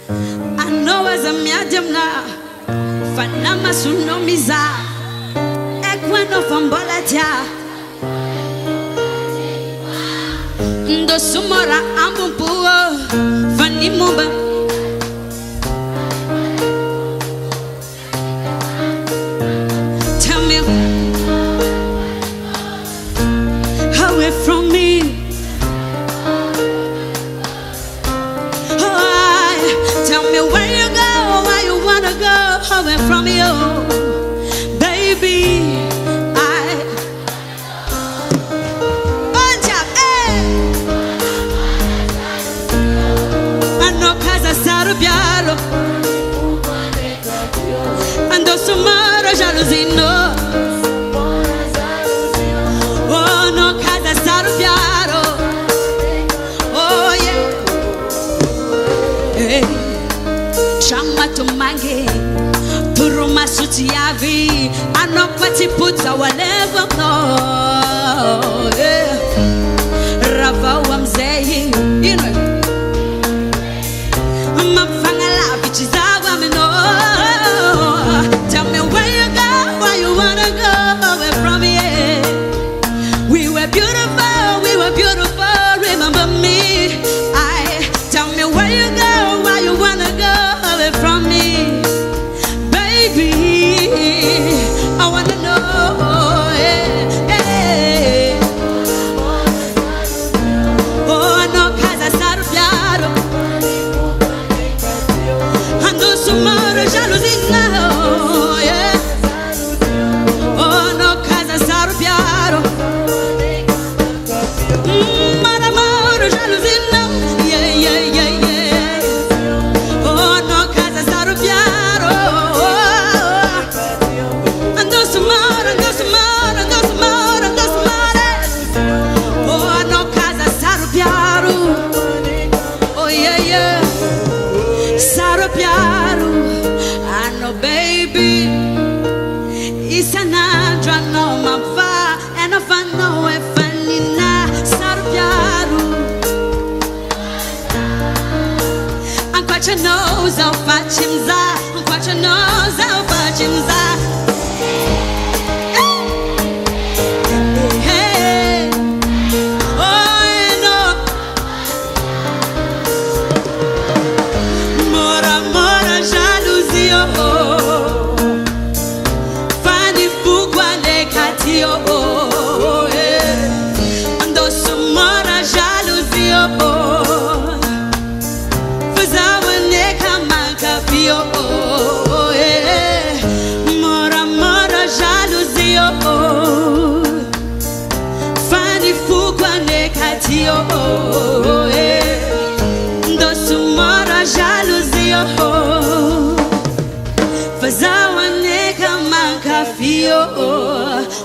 I know as a medium now, Fanama Sunomiza, Equano from Bolatia, Ndo Sumora Ambumpuo, Fanimumba. Tell me, away from me. Away from you, baby. I know casa sarubiaro, ando sumaro jalusino. Oh no casa sarubiaro, oh yeah. Hey, chama tu mangue. Turuma sutiavi, I know what he puts our level no. Rava wamzei, you know. Mafangala bitch is our me no. Tell me where you go, why you wanna go away from me. We were beautiful, remember me. Tell me where you go, why you wanna go away from me. I wanna know, hey. Oh no, casa sarubiaro, ando sumaro jalusina, yeah. Oh no, casa sarubiaro, maramoro jalusina, yeah. Oh no, casa sarubiaro. Baby, it's an andra no mava, and if I know if I need na sarubiaru, I'm quite a nose of Fachimza, I'm quite a nose of Fachimza.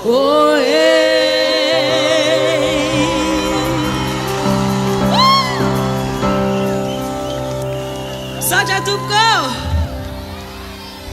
Oh yeah. Saja Tupko.